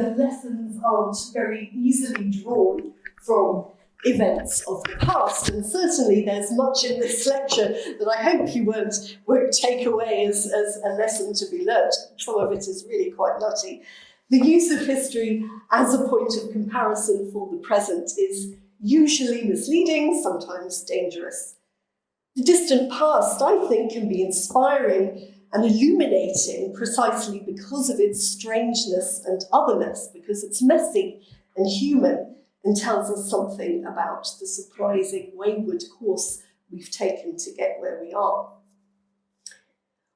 The lessons aren't very easily drawn from events of the past, and certainly there's much in this lecture that I hope you won't take away as a lesson to be learnt. Some of it is really quite nutty. The use of history as a point of comparison for the present is usually misleading, sometimes dangerous. The distant past, I think, can be inspiring and illuminating precisely because of its strangeness and otherness, because it's messy and human and tells us something about the surprising wayward course we've taken to get where we are.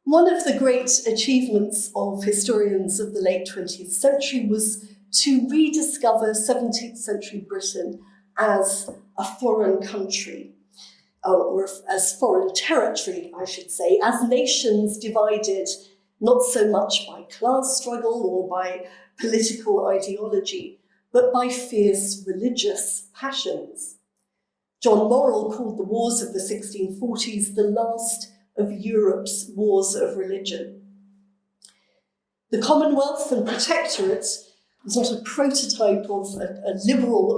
One of the great achievements of historians of the late 20th century was to rediscover 17th century Britain as a foreign country, or as foreign territory, I should say, as nations divided not so much by class struggle or by political ideology, but by fierce religious passions. John Morrell called the wars of the 1640s the last of Europe's wars of religion. The Commonwealth and Protectorate was not a prototype of a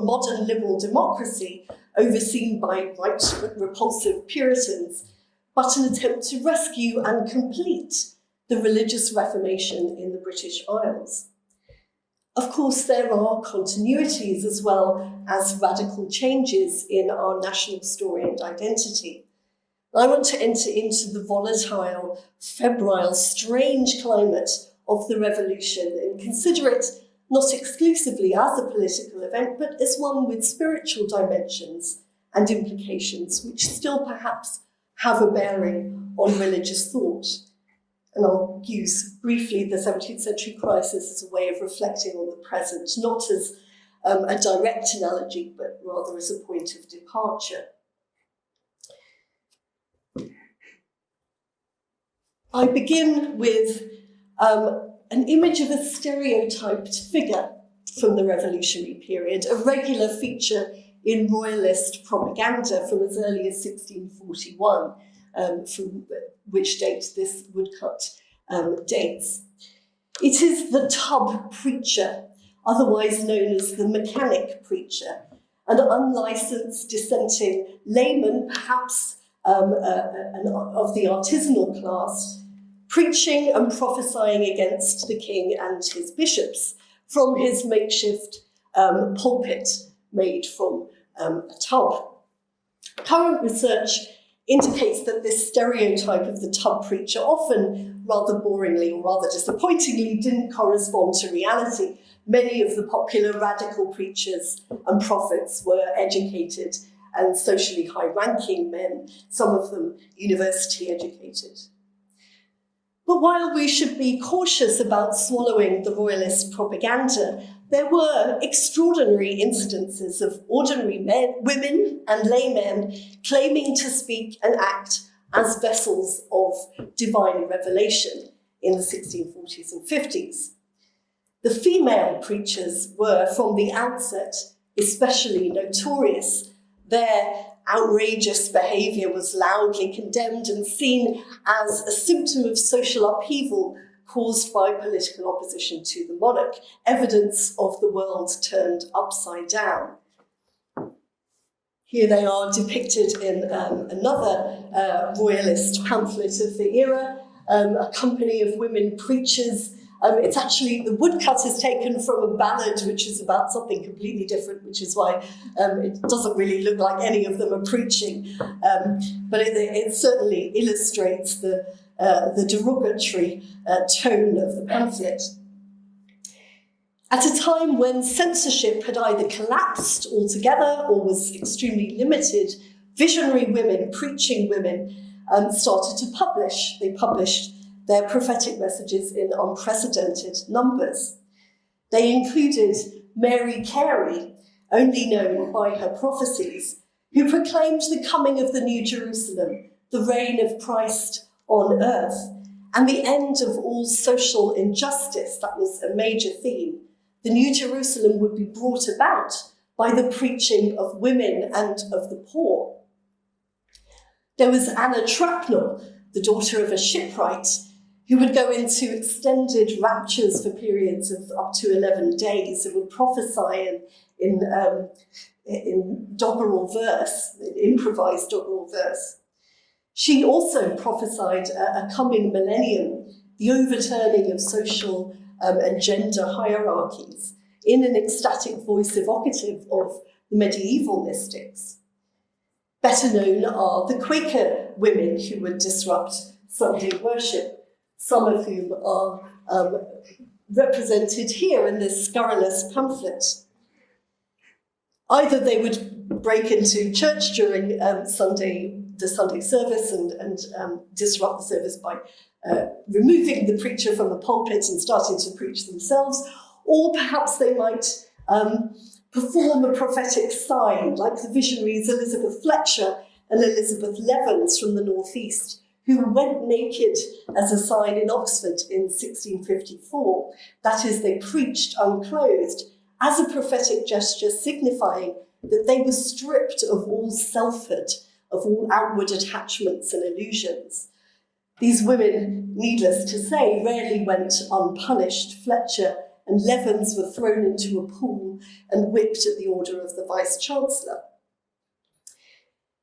modern liberal democracy overseen by right repulsive Puritans, but an attempt to rescue and complete the religious Reformation in the British Isles. Of course, there are continuities as well as radical changes in our national story and identity. I want to enter into the volatile, febrile, strange climate of the revolution and consider it not exclusively as a political event, but as one with spiritual dimensions and implications which still perhaps have a bearing on religious thought. And I'll use briefly the 17th century crisis as a way of reflecting on the present, not as a direct analogy, but rather as a point of departure. I begin with an image of a stereotyped figure from the revolutionary period, a regular feature in royalist propaganda from as early as 1641, from which date this woodcut dates. It is the tub preacher, otherwise known as the mechanic preacher, an unlicensed dissenting layman, perhaps of the artisanal class, preaching and prophesying against the king and his bishops from his makeshift pulpit made from a tub. Current research indicates that this stereotype of the tub preacher often rather boringly or rather disappointingly didn't correspond to reality. Many of the popular radical preachers and prophets were educated and socially high-ranking men, some of them university educated. But while we should be cautious about swallowing the royalist propaganda, there were extraordinary incidences of ordinary men, women and laymen claiming to speak and act as vessels of divine revelation in the 1640s and 50s. The female preachers were, from the outset, especially notorious. Their outrageous behaviour was loudly condemned and seen as a symptom of social upheaval caused by political opposition to the monarch, evidence of the world turned upside down. Here they are depicted in another royalist pamphlet of the era, a company of women preachers. It's actually, the woodcut is taken from a ballad which is about something completely different, which is why it doesn't really look like any of them are preaching. But it certainly illustrates the derogatory tone of the pamphlet. At a time when censorship had either collapsed altogether or was extremely limited, visionary women, preaching women, started to publish. They published their prophetic messages in unprecedented numbers. They included Mary Carey, only known by her prophecies, who proclaimed the coming of the New Jerusalem, the reign of Christ on earth, and the end of all social injustice. That was a major theme. The New Jerusalem would be brought about by the preaching of women and of the poor. There was Anna Trapnell, the daughter of a shipwright, who would go into extended raptures for periods of up to 11 days and would prophesy in doggerel verse, improvised doggerel verse. She also prophesied a coming millennium, the overturning of social and gender hierarchies, in an ecstatic voice evocative of the medieval mystics. Better known are the Quaker women who would disrupt Sunday worship, some of whom are represented here in this scurrilous pamphlet. Either they would break into church during the Sunday service and disrupt the service by removing the preacher from the pulpit and starting to preach themselves, or perhaps they might perform a prophetic sign, like the visionaries Elizabeth Fletcher and Elizabeth Levens from the northeast, who went naked as a sign in Oxford in 1654. That is, they preached unclothed as a prophetic gesture signifying that they were stripped of all selfhood, of all outward attachments and illusions. These women, needless to say, rarely went unpunished. Fletcher and Levens were thrown into a pool and whipped at the order of the Vice-Chancellor.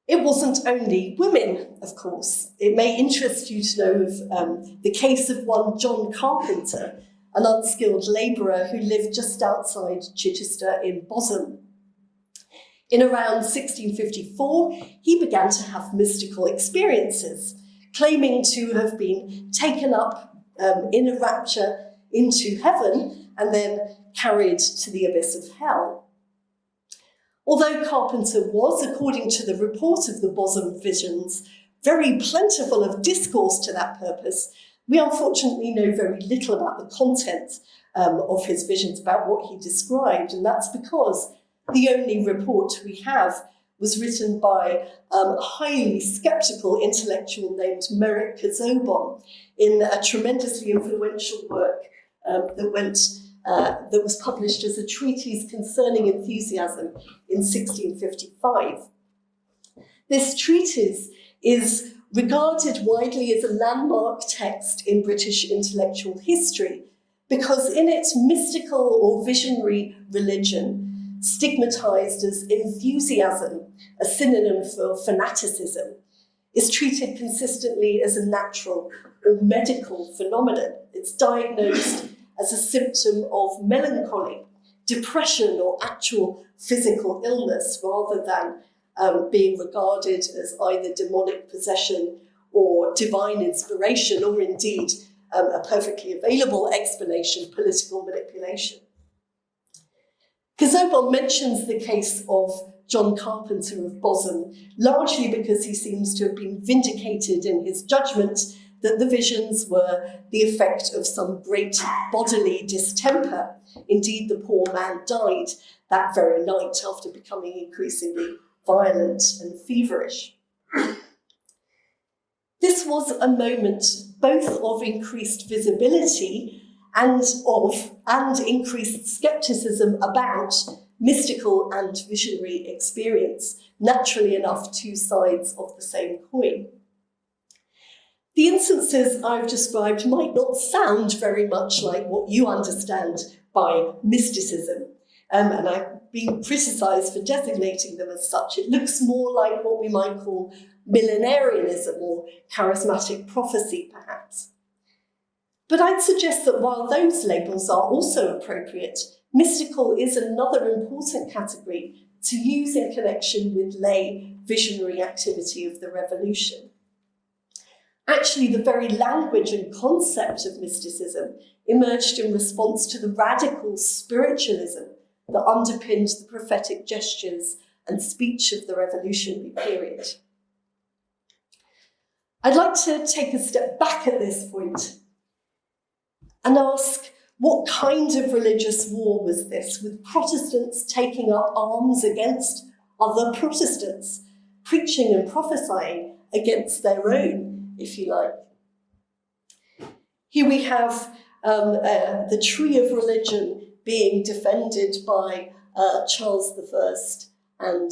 It wasn't only women, of course. It may interest you to know of the case of one John Carpenter, an unskilled labourer who lived just outside Chichester in Bosham. In around 1654, he began to have mystical experiences, claiming to have been taken up in a rapture into heaven and then carried to the abyss of hell. Although Carpenter was, according to the report of the Bosham visions, very plentiful of discourse to that purpose, we unfortunately know very little about the content of his visions, about what he described, and that's because the only report we have was written by a highly sceptical intellectual named Merrick Casaubon in a tremendously influential work that was published as a treatise concerning enthusiasm in 1655. This treatise is regarded widely as a landmark text in British intellectual history because in its mystical or visionary religion, stigmatized as enthusiasm, a synonym for fanaticism, is treated consistently as a natural or medical phenomenon. It's diagnosed as a symptom of melancholy, depression, or actual physical illness, rather than being regarded as either demonic possession or divine inspiration, or indeed a perfectly available explanation, political manipulation. Casaubon mentions the case of John Carpenter of Bosham, largely because he seems to have been vindicated in his judgment that the visions were the effect of some great bodily distemper. Indeed, the poor man died that very night after becoming increasingly violent and feverish. This was a moment both of increased visibility and increased skepticism about mystical and visionary experience, naturally enough, two sides of the same coin. The instances I've described might not sound very much like what you understand by mysticism, and I've been criticised for designating them as such. It looks more like what we might call millenarianism or charismatic prophecy, perhaps. But I'd suggest that while those labels are also appropriate, mystical is another important category to use in connection with lay visionary activity of the Revolution. Actually, the very language and concept of mysticism emerged in response to the radical spiritualism that underpinned the prophetic gestures and speech of the revolutionary period. I'd like to take a step back at this point and ask, what kind of religious war was this, with Protestants taking up arms against other Protestants, preaching and prophesying against their own, if you like? Here we have the tree of religion being defended by Charles I and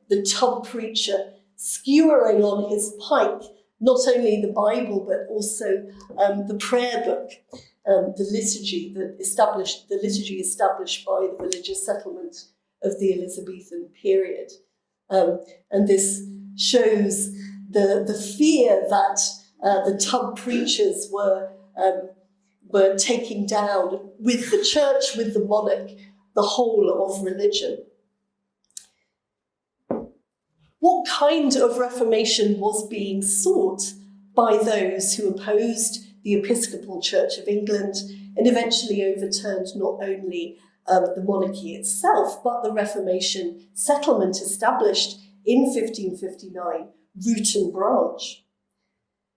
the tub preacher skewering on his pike not only the Bible, but also the prayer book, the liturgy established by the religious settlement of the Elizabethan period. And this shows the fear that the tub preachers were taking down with the church, with the monarch, the whole of religion. What kind of reformation was being sought by those who opposed the Episcopal Church of England and eventually overturned not only the monarchy itself, but the Reformation settlement established in 1559, root and branch?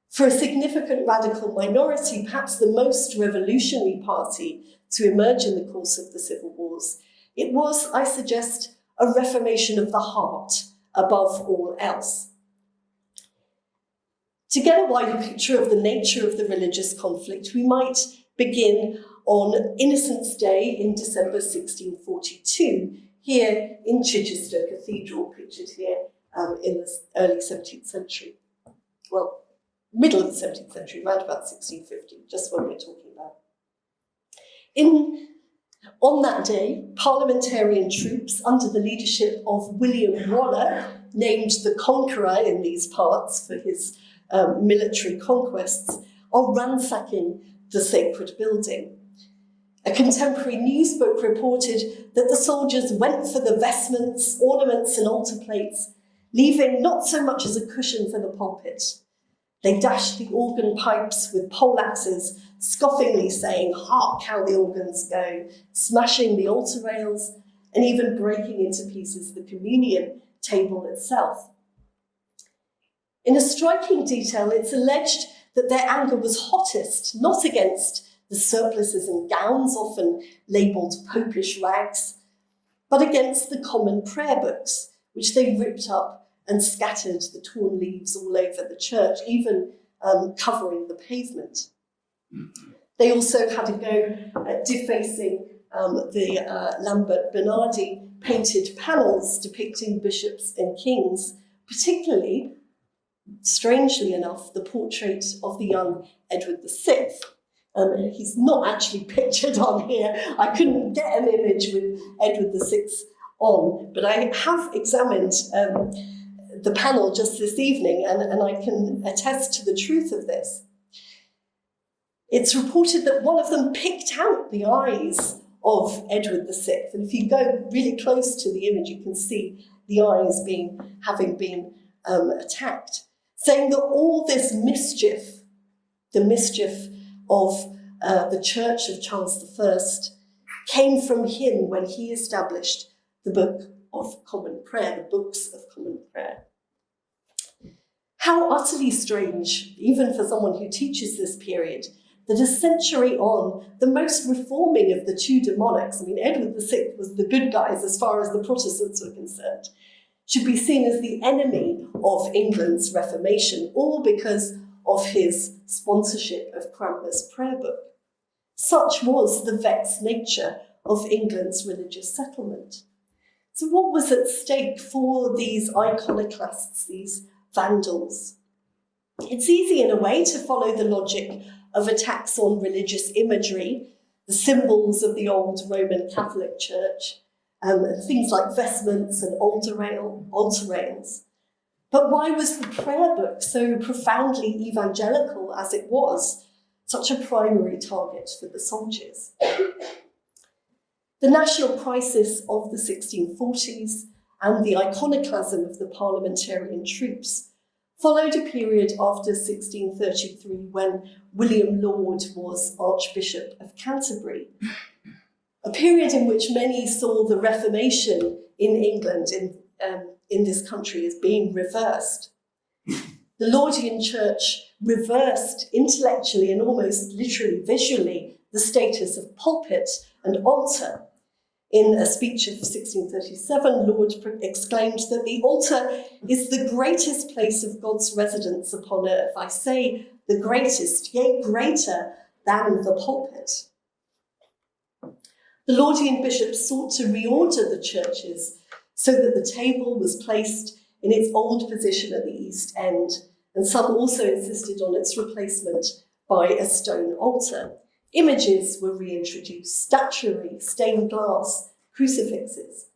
For a significant radical minority, perhaps the most revolutionary party to emerge in the course of the civil wars, it was, I suggest, a reformation of the heart above all else. To get a wider picture of the nature of the religious conflict, we might begin on Innocents' Day in December 1642, here in Chichester Cathedral, pictured here in the early 17th century. Well, middle of the 17th century, around about 1650, just what we're talking about. On that day, parliamentarian troops under the leadership of William Waller, named the Conqueror in these parts for his military conquests, are ransacking the sacred building. A contemporary news book reported that the soldiers went for the vestments, ornaments and altar plates, leaving not so much as a cushion for the pulpit. They dashed the organ pipes with poleaxes, scoffingly saying, "Hark how the organs go," smashing the altar rails, and even breaking into pieces the communion table itself. In a striking detail, it's alleged that their anger was hottest, not against the surplices and gowns, often labelled popish rags, but against the common prayer books, which they ripped up and scattered the torn leaves all over the church, even covering the pavement. They also had a go at defacing the Lambert Bernardi painted panels depicting bishops and kings, particularly, strangely enough, the portrait of the young Edward VI. He's not actually pictured on here. I couldn't get an image with Edward VI on, but I have examined the panel just this evening, and I can attest to the truth of this. It's reported that one of them picked out the eyes of Edward VI, and if you go really close to the image, you can see the eyes having been attacked, saying that all this mischief, the mischief of the Church of Charles I, came from him when he established the Book of Common Prayer, the Books of Common Prayer. How utterly strange, even for someone who teaches this period, that a century on, the most reforming of the Tudor monarchs, I mean, Edward VI was the good guys as far as the Protestants were concerned, should be seen as the enemy of England's Reformation, all because of his sponsorship of Cranmer's prayer book. Such was the vexed nature of England's religious settlement. So what was at stake for these iconoclasts, these vandals? It's easy in a way to follow the logic of attacks on religious imagery, the symbols of the old Roman Catholic Church, things like vestments and altar rails. But why was the prayer book, so profoundly evangelical as it was, such a primary target for the soldiers? The national crisis of the 1640s and the iconoclasm of the parliamentarian troops followed a period after 1633 when William Laud was Archbishop of Canterbury, a period in which many saw the Reformation in England, in this country, as being reversed. The Laudian Church reversed intellectually and almost literally visually the status of pulpit and altar. In a speech of 1637, Laud exclaimed that the altar is the greatest place of God's residence upon earth. I say the greatest, yea, greater than the pulpit. The Laudian bishops sought to reorder the churches so that the table was placed in its old position at the east end and some also insisted on its replacement by a stone altar. Images were reintroduced, statuary, stained glass, crucifixes.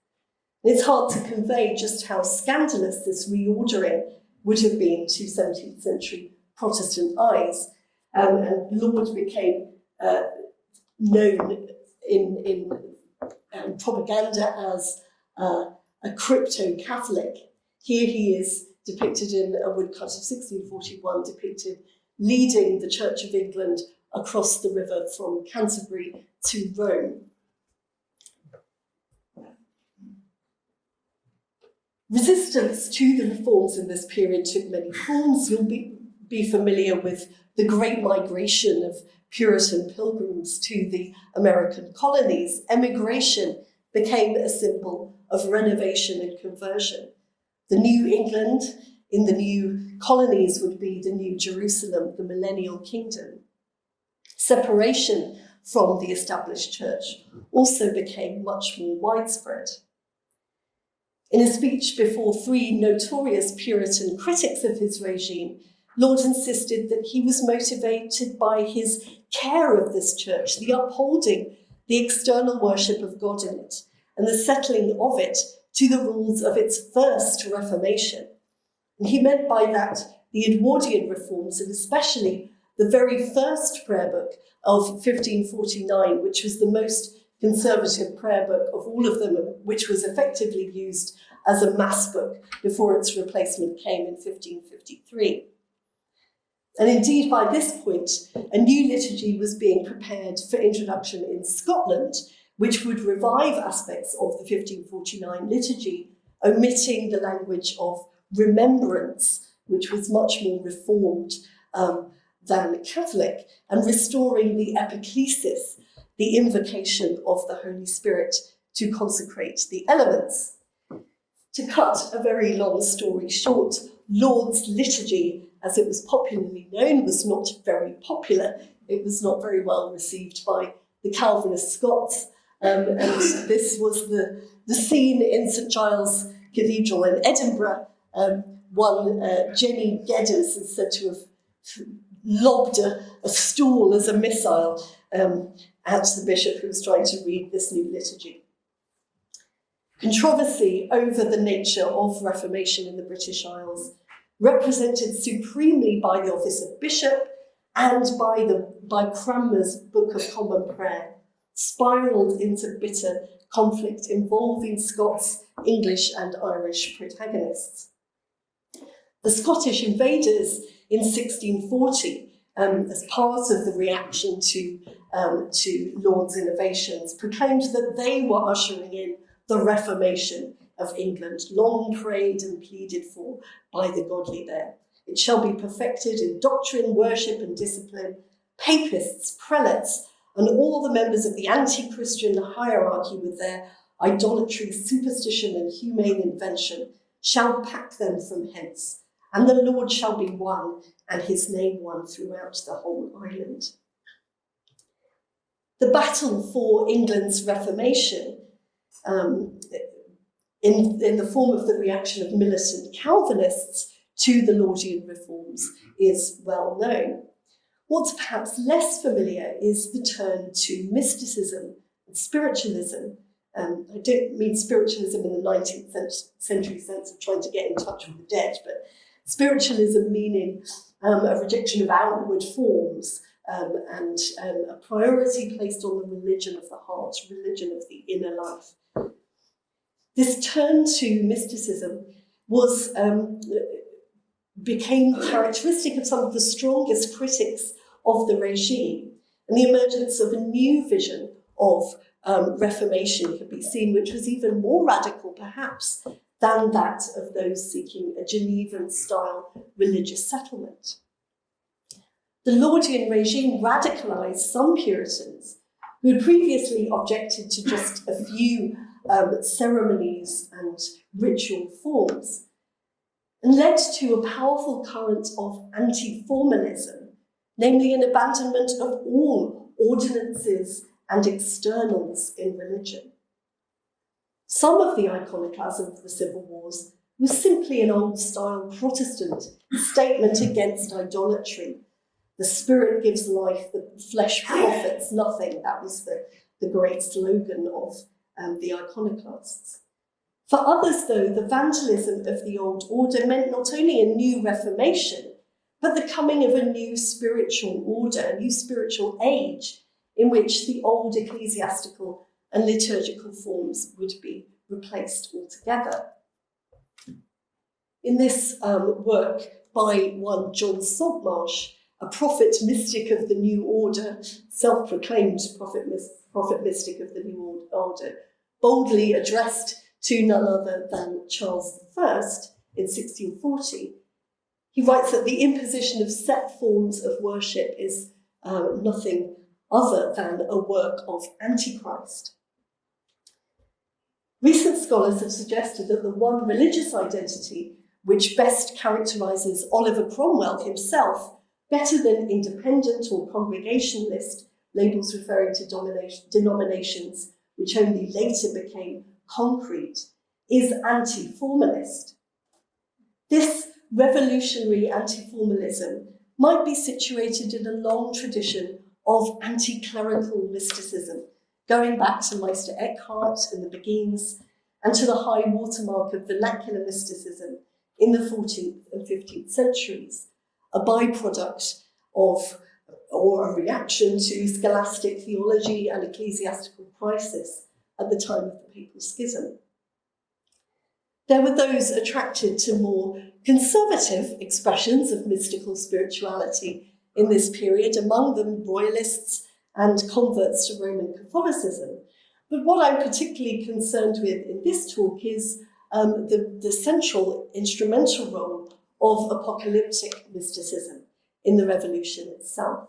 It's hard to convey just how scandalous this reordering would have been to 17th century Protestant eyes. And Laud became known in propaganda as a crypto-Catholic. Here he is depicted in a woodcut of 1641, depicted leading the Church of England across the river from Canterbury to Rome. Resistance to the reforms in this period took many forms. You'll be familiar with the Great Migration of Puritan pilgrims to the American colonies. Emigration became a symbol of renovation and conversion. The New England in the new colonies would be the New Jerusalem, the millennial kingdom. Separation from the established church also became much more widespread. In a speech before three notorious Puritan critics of his regime, Laud insisted that he was motivated by his care of this church, the upholding the external worship of God in it, and the settling of it to the rules of its first Reformation. And he meant by that the Edwardian reforms, and especially the very first prayer book of 1549, which was the most conservative prayer book of all of them, which was effectively used as a mass book before its replacement came in 1553. And indeed, by this point, a new liturgy was being prepared for introduction in Scotland, which would revive aspects of the 1549 liturgy, omitting the language of remembrance, which was much more reformed than Catholic, and restoring the epiclesis, the invocation of the Holy Spirit to consecrate the elements. To cut a very long story short, Laud's liturgy, as it was popularly known, was not very popular. It was not very well received by the Calvinist Scots, and this was the scene in St Giles Cathedral in Edinburgh. One Jenny Geddes is said to have lobbed a stool as a missile at the bishop who was trying to read this new liturgy. Controversy over the nature of Reformation in the British Isles, represented supremely by the office of bishop and by Cranmer's Book of Common Prayer, spiralled into bitter conflict involving Scots, English and Irish protagonists. The Scottish invaders in 1640, as part of the reaction to Laud's innovations, proclaimed that they were ushering in the Reformation of England, long prayed and pleaded for by the godly there. It shall be perfected in doctrine, worship and discipline. Papists, prelates, and all the members of the anti-Christian hierarchy with their idolatry, superstition and humane invention shall pack them from hence, and the Lord shall be one, and his name one throughout the whole island. The battle for England's Reformation, in the form of the reaction of militant Calvinists to the Laudian reforms, is well known. What's perhaps less familiar is the turn to mysticism and spiritualism. I don't mean spiritualism in the 19th century sense of trying to get in touch with the dead, but spiritualism meaning a rejection of outward forms and a priority placed on the religion of the heart, religion of the inner life. This turn to mysticism became characteristic of some of the strongest critics of the regime, and the emergence of a new vision of Reformation could be seen, which was even more radical, perhaps, than that of those seeking a Genevan-style religious settlement. The Laudian regime radicalised some Puritans who had previously objected to just a few ceremonies and ritual forms, and led to a powerful current of anti-formalism, namely an abandonment of all ordinances and externals in religion. Some of the iconoclasm of the civil wars was simply an old-style Protestant statement against idolatry. The spirit gives life, the flesh profits nothing. That was the great slogan of the iconoclasts. For others, though, the vandalism of the old order meant not only a new Reformation, but the coming of a new spiritual order, a new spiritual age in which the old ecclesiastical and liturgical forms would be replaced altogether. In this work by one John Saltmarsh, a prophet mystic of the new order, self-proclaimed prophet mystic of the new order, boldly addressed to none other than Charles I in 1640, he writes that the imposition of set forms of worship is nothing other than a work of Antichrist. Recent scholars have suggested that the one religious identity which best characterises Oliver Cromwell himself, better than independent or congregationalist, labels referring to denominations which only later became concrete, is anti-formalist. This revolutionary anti-formalism might be situated in a long tradition of anti-clerical mysticism, going back to Meister Eckhart and the Beguines, and to the high watermark of vernacular mysticism in the 14th and 15th centuries, a byproduct of, or a reaction to, scholastic theology and ecclesiastical crisis at the time of the Papal Schism. There were those attracted to more conservative expressions of mystical spirituality in this period, among them royalists and converts to Roman Catholicism. But what I'm particularly concerned with in this talk is the central instrumental role of apocalyptic mysticism in the revolution itself.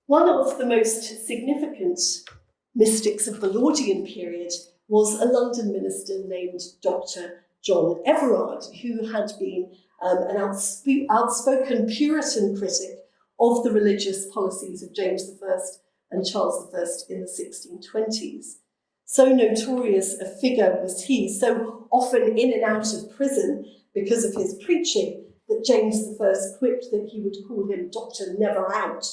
One of the most significant mystics of the Laudian period was a London minister named Dr. John Everard, who had been an outspoken Puritan critic of the religious policies of James I and Charles I in the 1620s. So notorious a figure was he, so often in and out of prison because of his preaching, that James I quipped that he would call him Dr. Never Out.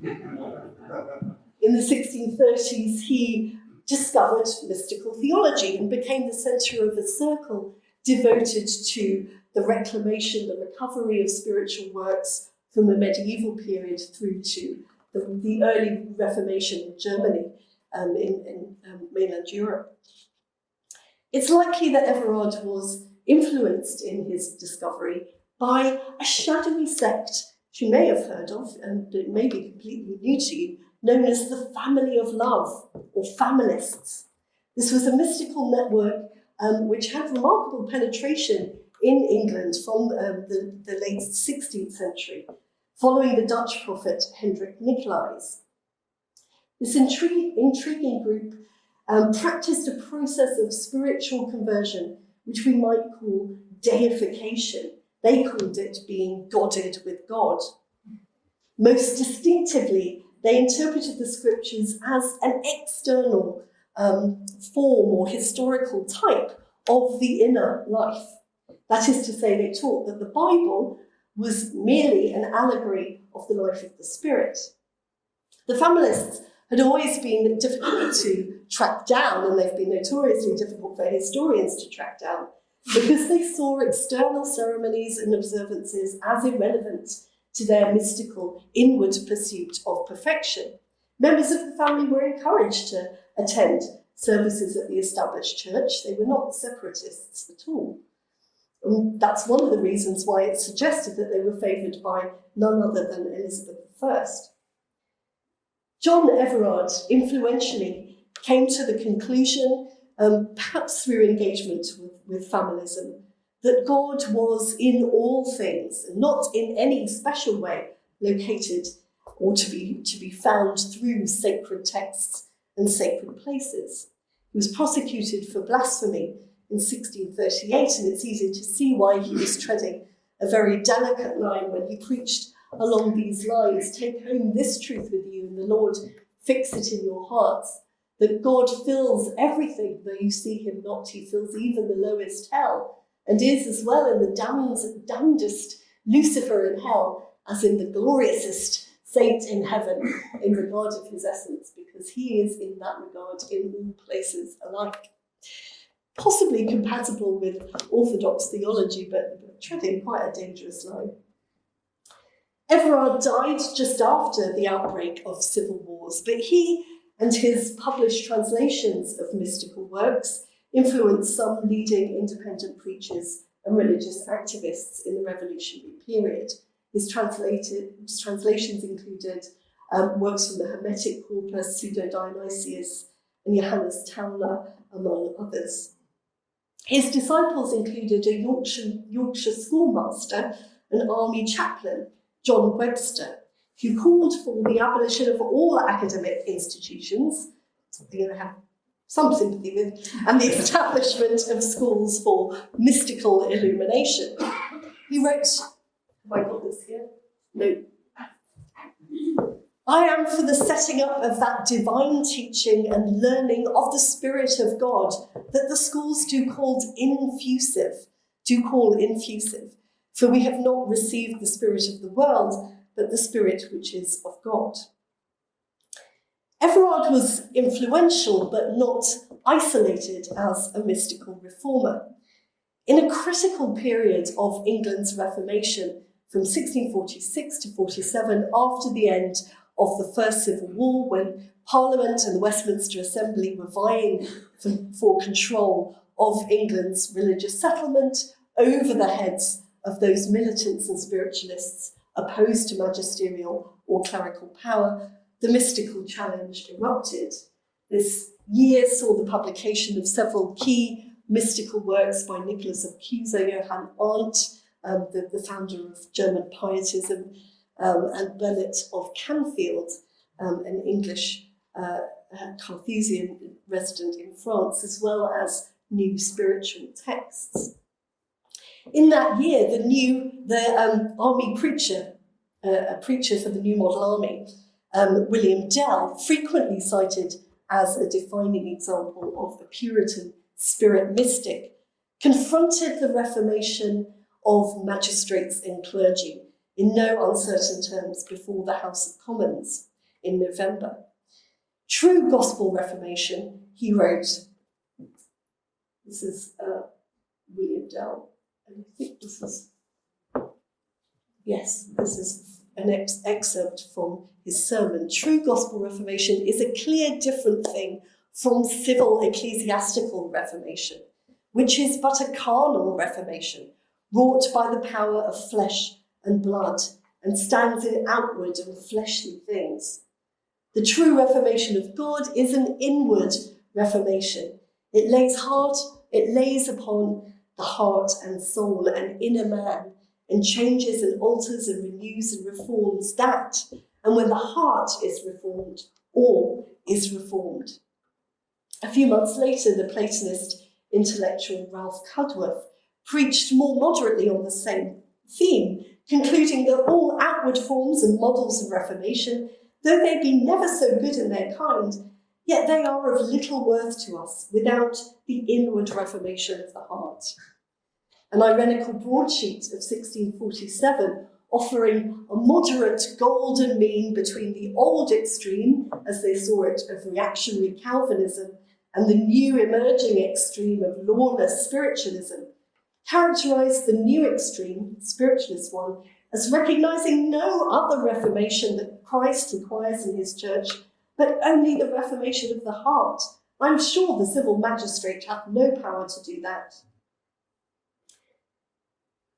In the 1630s, he discovered mystical theology and became the centre of a circle devoted to the reclamation, the recovery of spiritual works from the medieval period through to the early Reformation in Germany in mainland Europe. It's likely that Everard was influenced in his discovery by a shadowy sect which you may have heard of, and it may be completely new to you, known as the Family of Love, or Familists. This was a mystical network which had remarkable penetration in England from the late 16th century, following the Dutch prophet Hendrik Nicolai's. This intriguing group practiced a process of spiritual conversion, which we might call deification. They called it being godded with God. Most distinctively, they interpreted the scriptures as an external form or historical type of the inner life. That is to say, they taught that the Bible was merely an allegory of the life of the Spirit. The familists had always been difficult to track down, and they've been notoriously difficult for historians to track down, because they saw external ceremonies and observances as irrelevant to their mystical inward pursuit of perfection. Members of the family were encouraged to attend services at the established church. They were not separatists at all. And that's one of the reasons why it's suggested that they were favoured by none other than Elizabeth I. John Everard influentially came to the conclusion, perhaps through engagement with familism, that God was in all things, not in any special way located or to be found through sacred texts and sacred places. He was prosecuted for blasphemy in 1638, and it's easy to see why he was treading a very delicate line when he preached along these lines: take home this truth with you, and the Lord fix it in your hearts, that God fills everything, though you see him not, he fills even the lowest hell, and is as well in the damnedest Lucifer in hell as in the gloriousest saint in heaven in regard of his essence, because he is in that regard in all places alike. Possibly compatible with orthodox theology, but treading quite a dangerous line. Everard died just after the outbreak of civil wars, but he and his published translations of mystical works influenced some leading independent preachers and religious activists in the revolutionary period. His translations included works from the Hermetic Corpus, Pseudo-Dionysius, and Johannes Tauler, among others. His disciples included a Yorkshire schoolmaster and army chaplain, John Webster, who called for the abolition of all academic institutions, something I have some sympathy with, and the establishment of schools for mystical illumination. He wrote, have I got this here? No. I am for the setting up of that divine teaching and learning of the Spirit of God that the schools do call infusive, for we have not received the spirit of the world, but the Spirit which is of God. Everard was influential but not isolated as a mystical reformer. In a critical period of England's Reformation, from 1646 to 47, after the end of the First Civil War, when Parliament and the Westminster Assembly were vying for control of England's religious settlement over the heads of those militants and spiritualists opposed to magisterial or clerical power, the mystical challenge erupted. This year saw the publication of several key mystical works by Nicholas of Cusa, Johann Arndt, the founder of German Pietism, and Bernard of Canfield, an English Carthusian resident in France, as well as new spiritual texts. In that year, the army preacher, a preacher for the New Model Army, William Dell, frequently cited as a defining example of a Puritan spirit mystic, confronted the Reformation of magistrates and clergy in no uncertain terms before the House of Commons in November. True gospel reformation, he wrote, this is William Dell, and I think this is an excerpt from his sermon. True gospel reformation is a clear different thing from civil ecclesiastical reformation, which is but a carnal reformation, wrought by the power of flesh and blood, and stands in outward and fleshly things. The true reformation of God is an inward reformation. It lays upon the heart and soul and inner man, and changes and alters and renews and reforms that. And when the heart is reformed, all is reformed. A few months later, the Platonist intellectual Ralph Cudworth preached more moderately on the same theme, concluding that all outward forms and models of reformation, though they be never so good in their kind, yet they are of little worth to us without the inward reformation of the heart. An ironical broadsheet of 1647, offering a moderate golden mean between the old extreme, as they saw it, of reactionary Calvinism, and the new emerging extreme of lawless spiritualism, characterised the new extreme, spiritualist one, as recognising no other reformation that Christ requires in his church, but only the reformation of the heart. I'm sure the civil magistrate hath no power to do that.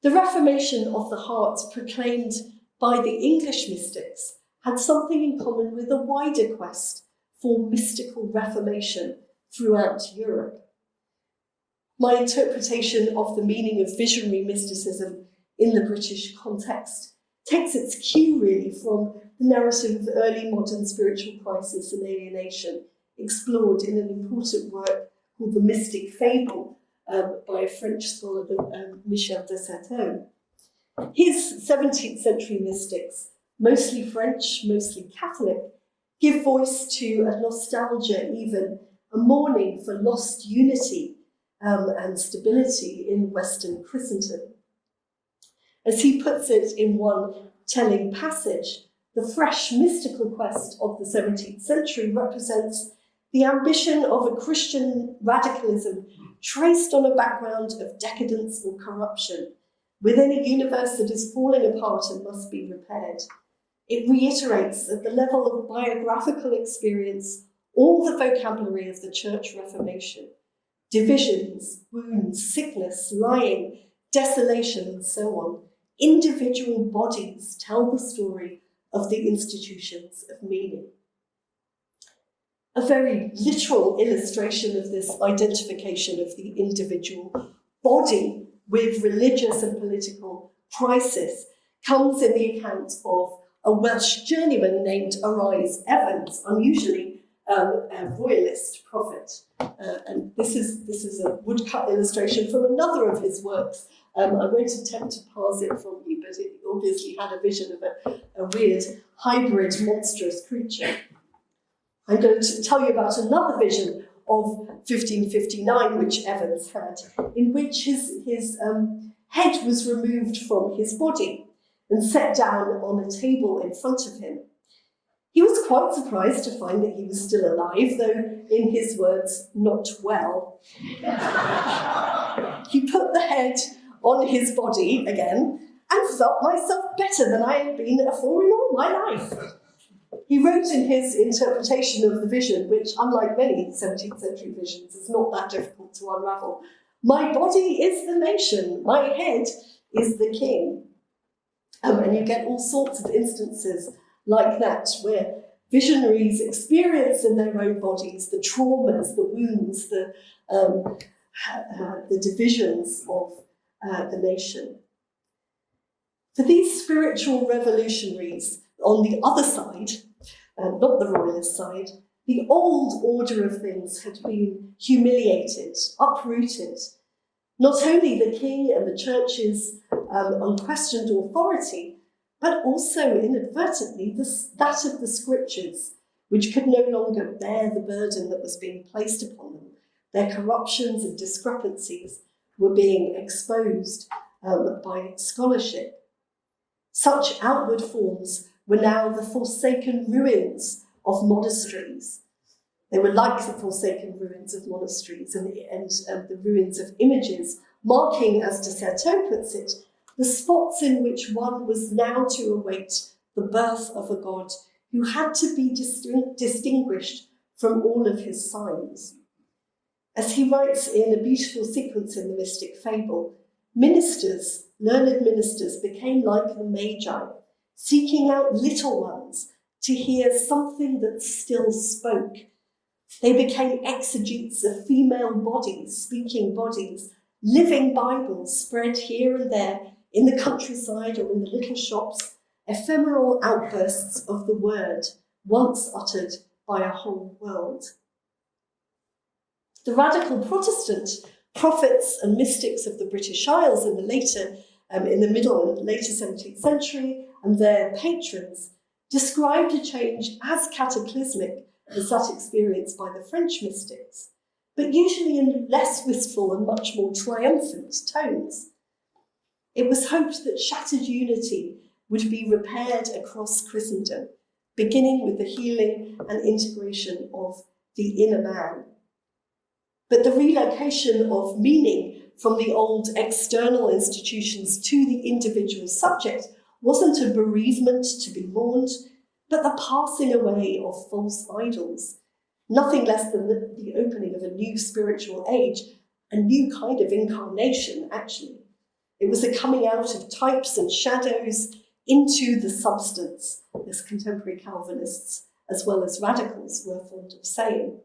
The reformation of the heart proclaimed by the English mystics had something in common with a wider quest for mystical reformation throughout Europe. My interpretation of the meaning of visionary mysticism in the British context takes its cue really from the narrative of early modern spiritual crisis and alienation, explored in an important work called The Mystic Fable by a French scholar, Michel de Certeau. His 17th century mystics, mostly French, mostly Catholic, give voice to a nostalgia, even a mourning for lost unity and stability in Western Christendom. As he puts it in one telling passage, the fresh mystical quest of the 17th century represents the ambition of a Christian radicalism traced on a background of decadence or corruption within a universe that is falling apart and must be repaired. It reiterates at the level of biographical experience all the vocabulary of the Church Reformation: divisions, wounds, sickness, lying, desolation, and so on. Individual bodies tell the story of the institutions of meaning. A very literal illustration of this identification of the individual body with religious and political crisis comes in the account of a Welsh journeyman named Arise Evans, unusually a royalist prophet. And this is a woodcut illustration from another of his works. I won't attempt to parse it from you, but it obviously had a vision of a weird, hybrid, monstrous creature. I'm going to tell you about another vision of 1559, which Evans had, in which his head was removed from his body and set down on a table in front of him. He was quite surprised to find that he was still alive, though, in his words, not well. He put the head on his body again and felt myself better than I had been afore in all my life. He wrote in his interpretation of the vision, which, unlike many 17th century visions, is not that difficult to unravel: "My body is the nation, my head is the king." And you get all sorts of instances like that, where visionaries experience in their own bodies the traumas, the wounds, the divisions of the nation. For these spiritual revolutionaries on the other side, not the royalist side, the old order of things had been humiliated, uprooted. Not only the king and the church's unquestioned authority, but also inadvertently that of the scriptures, which could no longer bear the burden that was being placed upon them. Their corruptions and discrepancies were being exposed by scholarship. Such outward forms were now the forsaken ruins of monasteries. They were like the forsaken ruins of monasteries and the ruins of images, marking, as de Certeau puts it, the spots in which one was now to await the birth of a God who had to be distinguished from all of his signs. As he writes in a beautiful sequence in the mystic fable, ministers, learned ministers, became like the Magi, seeking out little ones to hear something that still spoke. They became exegetes of female bodies, speaking bodies, living Bibles spread here and there in the countryside or in the little shops, ephemeral outbursts of the word once uttered by a whole world. The radical Protestant prophets and mystics of the British Isles in the middle and later 17th century, and their patrons, described a change as cataclysmic as that experienced by the French mystics, but usually in less wistful and much more triumphant tones. It was hoped that shattered unity would be repaired across Christendom, beginning with the healing and integration of the inner man. But the relocation of meaning from the old external institutions to the individual subject wasn't a bereavement to be mourned, but the passing away of false idols, nothing less than the opening of a new spiritual age, a new kind of incarnation, actually. It was a coming out of types and shadows into the substance, as contemporary Calvinists, as well as radicals, were fond of saying.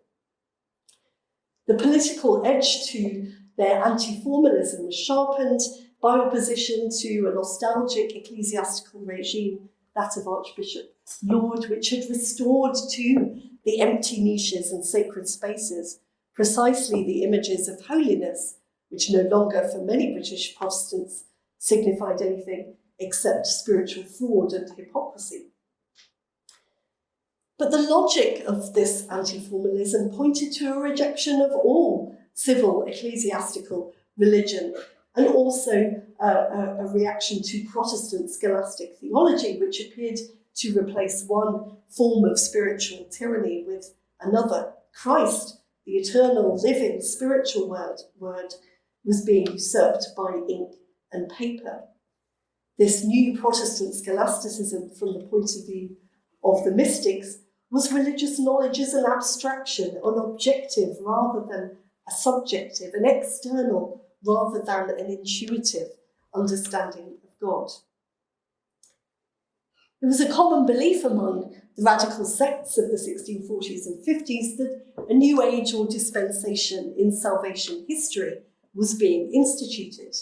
The political edge to their anti-formalism was sharpened by opposition to a nostalgic ecclesiastical regime, that of Archbishop Laud, which had restored to the empty niches and sacred spaces precisely the images of holiness, which no longer for many British Protestants signified anything except spiritual fraud and hypocrisy. But the logic of this anti-formalism pointed to a rejection of all civil ecclesiastical religion, and also a reaction to Protestant scholastic theology, which appeared to replace one form of spiritual tyranny with another. Christ, the eternal, living, spiritual word, was being usurped by ink and paper. This new Protestant scholasticism, from the point of view of the mystics, was religious knowledge as an abstraction, an objective rather than a subjective, an external rather than an intuitive understanding of God. It was a common belief among the radical sects of the 1640s and 50s that a new age or dispensation in salvation history was being instituted,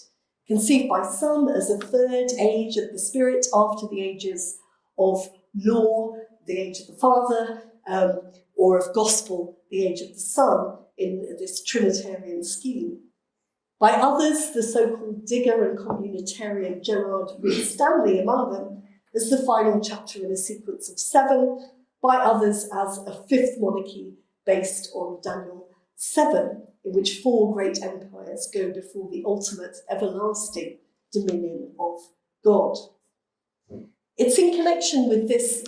conceived by some as a third age of the Spirit after the ages of law, the age of the Father, or of gospel, the age of the Son, in this Trinitarian scheme. By others, the so-called digger and communitarian Gerard Stanley among them, as the final chapter in a sequence of 7, by others as a fifth monarchy based on Daniel 7, in which 4 great empires go before the ultimate everlasting dominion of God. It's in connection with this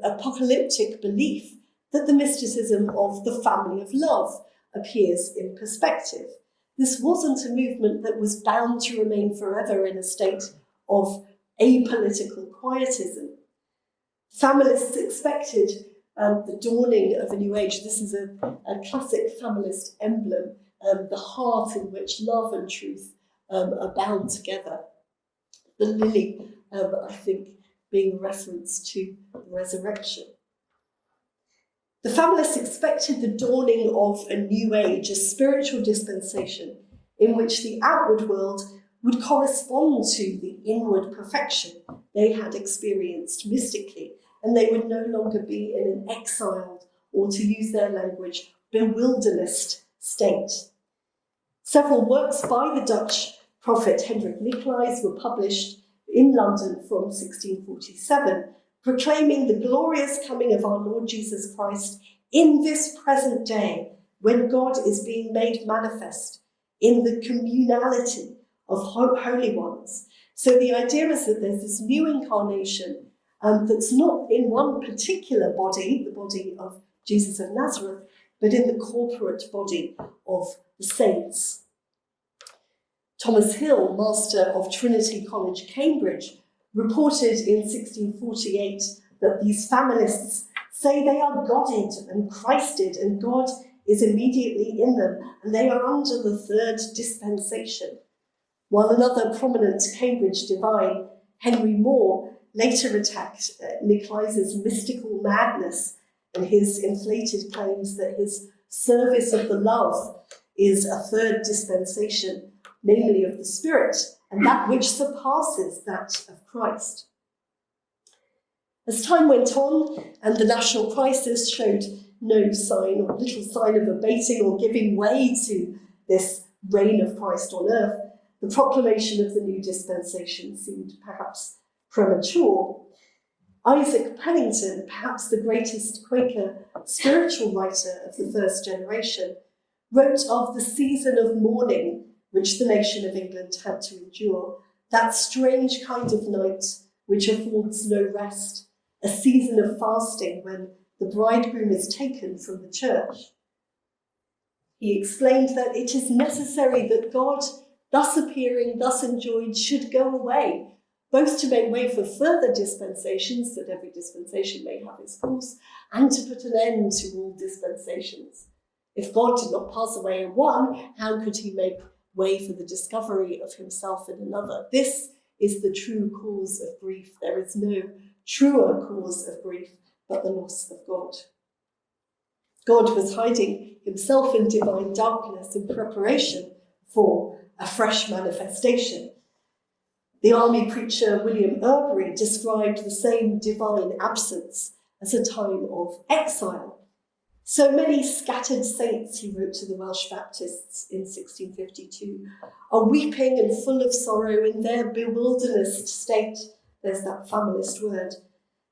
apocalyptic belief that the mysticism of the family of love appears in perspective. This wasn't a movement that was bound to remain forever in a state of apolitical quietism. Familists expected the dawning of a new age. This is a classic familist emblem, the heart in which love and truth are bound together. The lily, I think, being a reference to the resurrection. The familists expected the dawning of a new age, a spiritual dispensation in which the outward world would correspond to the inward perfection they had experienced mystically, and they would no longer be in an exiled, or to use their language, bewildernist state. Several works by the Dutch prophet Hendrik Nicolais were published in London from 1647, proclaiming the glorious coming of our Lord Jesus Christ in this present day, when God is being made manifest in the communality of holy ones. So the idea is that there's this new incarnation that's not in one particular body, the body of Jesus of Nazareth, but in the corporate body of the saints. Thomas Hill, master of Trinity College, Cambridge, reported in 1648 that these familists say they are Godded and Christed, and God is immediately in them, and they are under the third dispensation. While another prominent Cambridge divine, Henry Moore, later attacked Nicolais' mystical madness and his inflated claims that his service of the love is a third dispensation, namely of the Spirit, and that which surpasses that of Christ. As time went on and the national crisis showed no sign or little sign of abating or giving way to this reign of Christ on earth, the proclamation of the new dispensation seemed perhaps premature. Isaac Pennington, perhaps the greatest Quaker spiritual writer of the first generation, wrote of the season of mourning which the nation of England had to endure, that strange kind of night which affords no rest, a season of fasting when the bridegroom is taken from the church. He explained that it is necessary that God, thus appearing, thus enjoyed, should go away, both to make way for further dispensations, that every dispensation may have its course, and to put an end to all dispensations. If God did not pass away in one, how could he make way for the discovery of himself in another? This is the true cause of grief. There is no truer cause of grief but the loss of God. God was hiding himself in divine darkness in preparation for a fresh manifestation. The army preacher William Erbry described the same divine absence as a time of exile. So many scattered saints, he wrote to the Welsh Baptists in 1652, are weeping and full of sorrow in their bewilderness state, there's that familist word,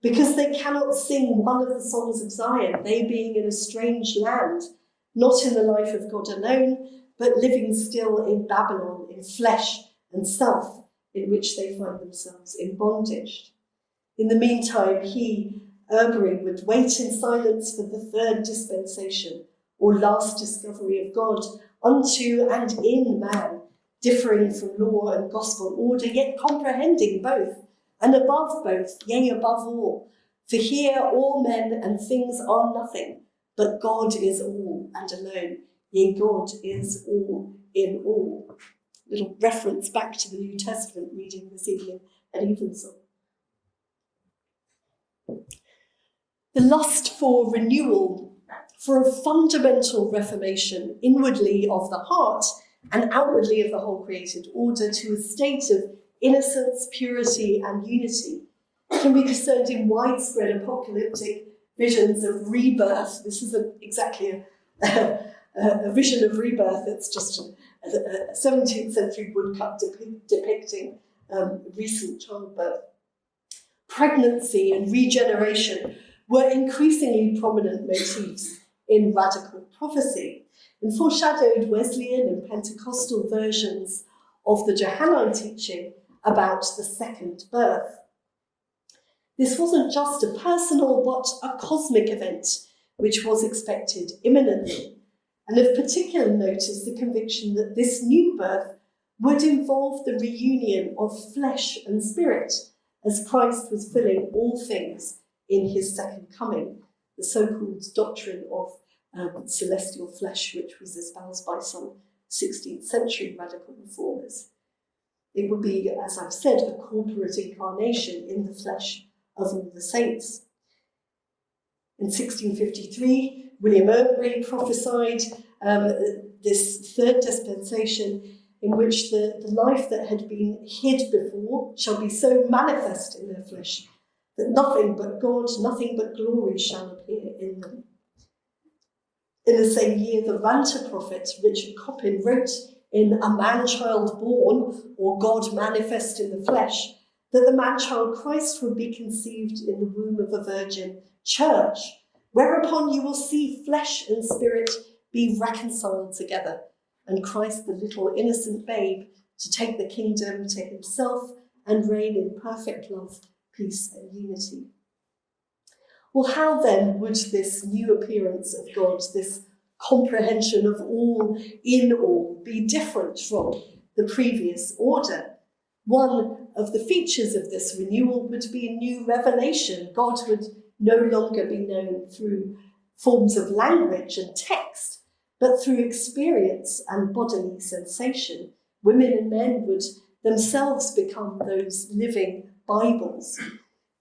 because they cannot sing one of the songs of Zion, they being in a strange land, not in the life of God alone, but living still in Babylon, in flesh and self, in which they find themselves in bondage. In the meantime, he, Everard, would wait in silence for the third dispensation, or last discovery of God, unto and in man, differing from law and gospel order, yet comprehending both, and above both, yea, above all. For here all men and things are nothing, but God is all and alone. Yea, God is all in all. Little reference back to the New Testament reading this evening at Evensong. The lust for renewal, for a fundamental reformation inwardly of the heart and outwardly of the whole created order to a state of innocence, purity, and unity, can be discerned in widespread apocalyptic visions of rebirth. This isn't exactly a vision of rebirth, it's just a 17th century woodcut depicting recent childbirth. Pregnancy and regeneration were increasingly prominent motifs in radical prophecy and foreshadowed Wesleyan and Pentecostal versions of the Johannine teaching about the second birth. This wasn't just a personal but a cosmic event which was expected imminently, and of particular note is the conviction that this new birth would involve the reunion of flesh and spirit as Christ was filling all things in his second coming, the so-called doctrine of celestial flesh, which was espoused by some 16th century radical reformers. It would be, as I've said, a corporate incarnation in the flesh of all the saints. In 1653, William Everard prophesied this third dispensation in which the life that had been hid before shall be so manifest in their flesh that nothing but God, nothing but glory shall appear in them. In the same year, the Ranter prophet, Richard Coppin, wrote in A Man-Child Born, or God Manifest in the Flesh, that the man-child Christ would be conceived in the womb of a virgin church, whereupon you will see flesh and spirit be reconciled together, and Christ, the little innocent babe, to take the kingdom to himself and reign in perfect love, peace and unity. Well, how then would this new appearance of God, this comprehension of all in all, be different from the previous order? One of the features of this renewal would be a new revelation. God would no longer be known through forms of language and text, but through experience and bodily sensation. Women and men would themselves become those living Bibles.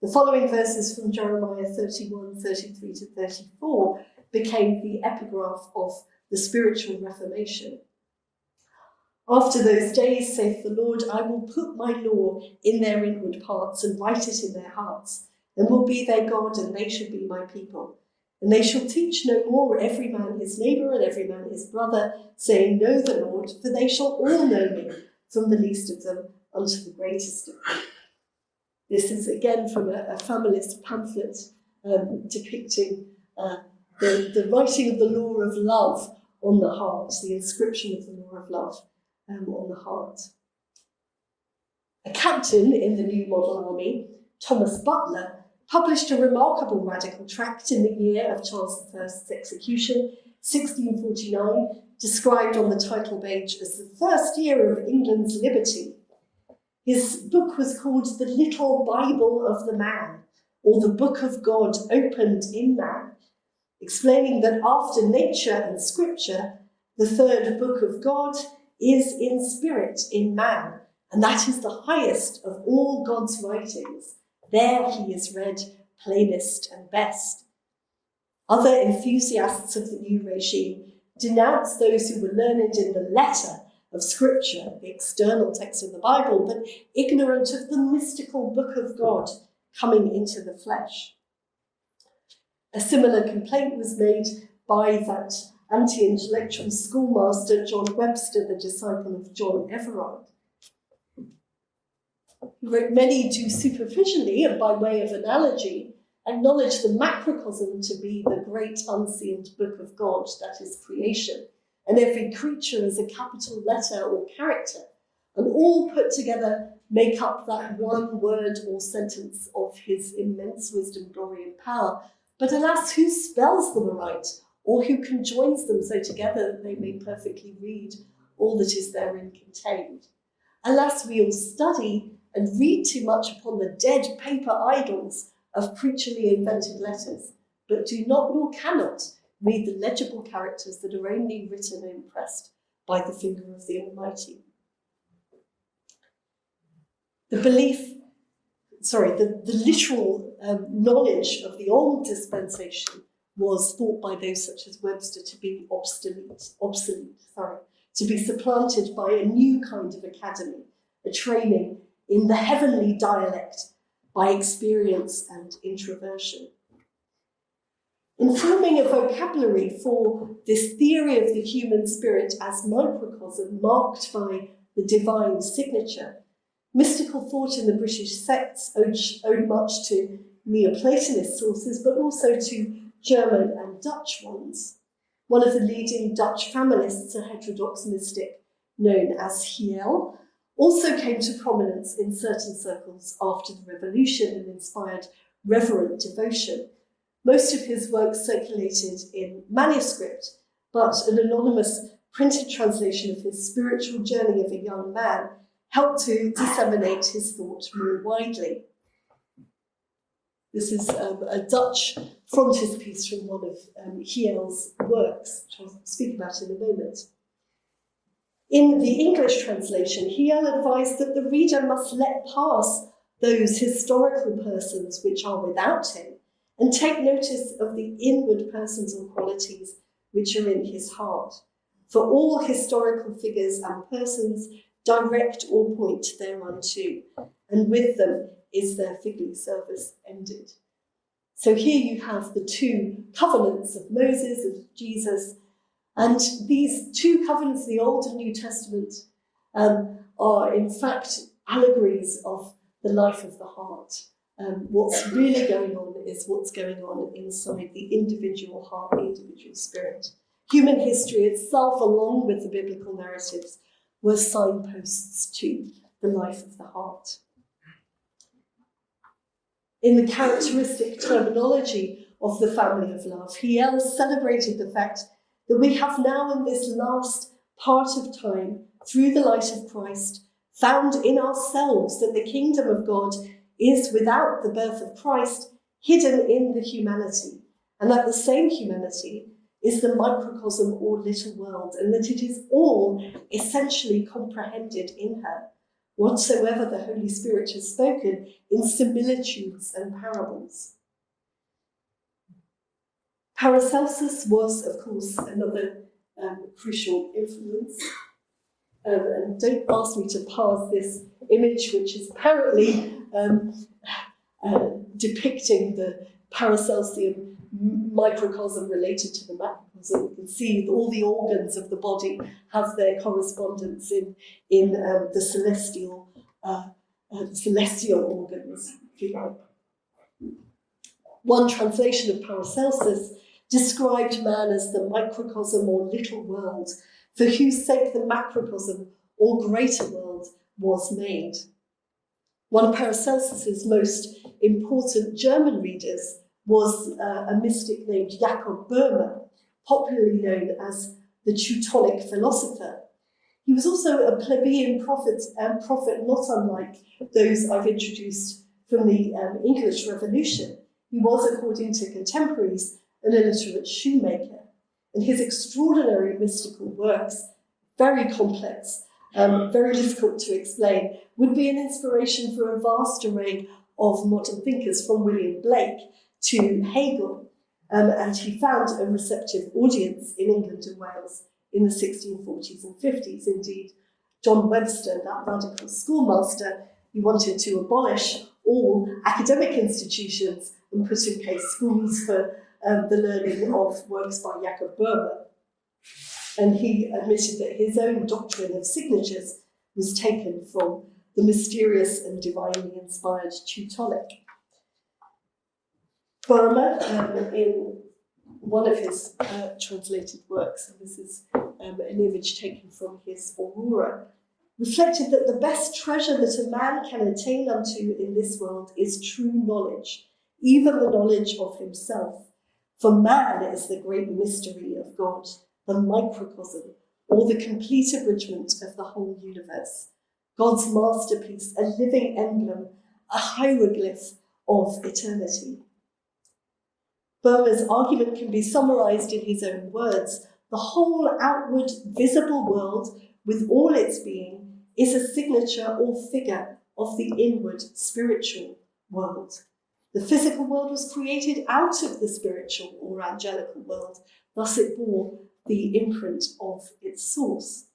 The following verses from Jeremiah 31, 33 to 34 became the epigraph of the spiritual reformation. After those days, saith the Lord, I will put my law in their inward parts and write it in their hearts, and will be their God, and they shall be my people. And they shall teach no more every man his neighbour and every man his brother, saying, Know the Lord, for they shall all know me, from the least of them unto the greatest of them. This is again from a familist pamphlet depicting the writing of the law of love on the heart, the inscription of the law of love on the heart. A captain in the New Model Army, Thomas Butler, published a remarkable radical tract in the year of Charles I's execution, 1649, described on the title page as the first year of England's liberty. His book was called The Little Bible of the Man, or the Book of God Opened in Man, explaining that after nature and scripture, the third book of God is in spirit in man, and that is the highest of all God's writings. There he is read plainest and best. Other enthusiasts of the new regime denounced those who were learned in the letter of Scripture, the external text of the Bible, but ignorant of the mystical book of God coming into the flesh. A similar complaint was made by that anti-intellectual schoolmaster John Webster, the disciple of John Everard. He wrote, Many do superficially, and by way of analogy, acknowledged the macrocosm to be the great unsealed book of God, that is creation, and every creature as a capital letter or character, and all put together make up that one word or sentence of his immense wisdom, glory, and power. But alas, who spells them aright, or who conjoins them so together that they may perfectly read all that is therein contained? Alas, we all study and read too much upon the dead paper idols of creaturely invented letters, but do not nor cannot read the legible characters that are only written and impressed by the finger of the Almighty. The literal knowledge of the old dispensation was thought by those such as Webster to be obsolete, to be supplanted by a new kind of academy, a training in the heavenly dialect by experience and introversion. In forming a vocabulary for this theory of the human spirit as microcosm marked by the divine signature, mystical thought in the British sects owed much to Neoplatonist sources, but also to German and Dutch ones. One of the leading Dutch familists, a heterodox mystic known as Hiel, also came to prominence in certain circles after the Revolution and inspired reverent devotion. Most of his work circulated in manuscript, but an anonymous printed translation of his Spiritual Journey of a Young Man helped to disseminate his thought more widely. This is a Dutch frontispiece from one of Hiel's works, which I'll speak about in a moment. In the English translation, Hiel advised that the reader must let pass those historical persons which are without him, and take notice of the inward persons or qualities which are in his heart. For all historical figures and persons direct or point thereunto, and with them is their figly service ended. So here you have the two covenants of Moses and Jesus, and these two covenants, the Old and New Testament, are in fact allegories of the life of the heart. What's really going on is what's going on inside the individual heart, the individual spirit. Human history itself, along with the biblical narratives, were signposts to the life of the heart. In the characteristic terminology of the family of love, Hiel celebrated the fact that we have now in this last part of time, through the light of Christ, found in ourselves that the kingdom of God is, without the birth of Christ, hidden in the humanity, and that the same humanity is the microcosm or little world, and that it is all essentially comprehended in her, whatsoever the Holy Spirit has spoken in similitudes and parables. Paracelsus was, of course, another crucial influence. And don't ask me to parse this image, which is apparently depicting the Paracelsian microcosm related to the macrocosm. You can see that all the organs of the body have their correspondence in the celestial organs, if you like. One translation of Paracelsus described man as the microcosm or little world, for whose sake the macrocosm or greater world was made. One of Paracelsus's most important German readers was a mystic named Jakob Böhme, popularly known as the Teutonic philosopher. He was also a plebeian prophet not unlike those I've introduced from the English Revolution. He was, according to contemporaries, an illiterate shoemaker, and his extraordinary mystical works, very complex, very difficult to explain, would be an inspiration for a vast array of modern thinkers, from William Blake to Hegel, and he found a receptive audience in England and Wales in the 1640s and 50s. Indeed, John Webster, that radical schoolmaster, he wanted to abolish all academic institutions and put in place schools for the learning of works by Jakob Böhme. And he admitted that his own doctrine of signatures was taken from the mysterious and divinely inspired Teutonic. Burma, in one of his translated works, and this is an image taken from his Aurora, reflected that the best treasure that a man can attain unto in this world is true knowledge, even the knowledge of himself. For man is the great mystery of God, the microcosm, or the complete abridgment of the whole universe. God's masterpiece, a living emblem, a hieroglyph of eternity. Burma's argument can be summarized in his own words. The whole outward, visible world, with all its being, is a signature or figure of the inward, spiritual world. The physical world was created out of the spiritual or angelical world, thus it bore the imprint of its source.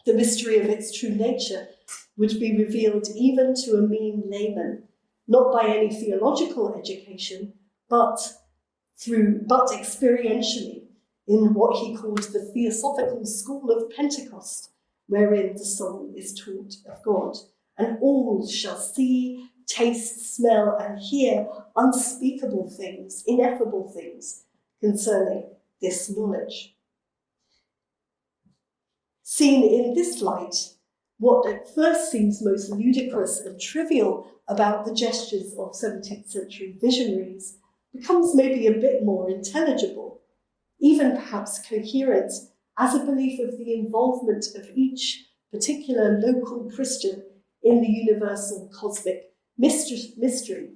The mystery of its true nature would be revealed even to a mean layman, not by any theological education, but experientially, in what he called the Theosophical School of Pentecost, wherein the soul is taught of God, and all shall see, taste, smell, and hear unspeakable things, ineffable things concerning this knowledge. Seen in this light, what at first seems most ludicrous and trivial about the gestures of 17th century visionaries becomes maybe a bit more intelligible, even perhaps coherent, as a belief of the involvement of each particular local Christian in the universal cosmic mystery.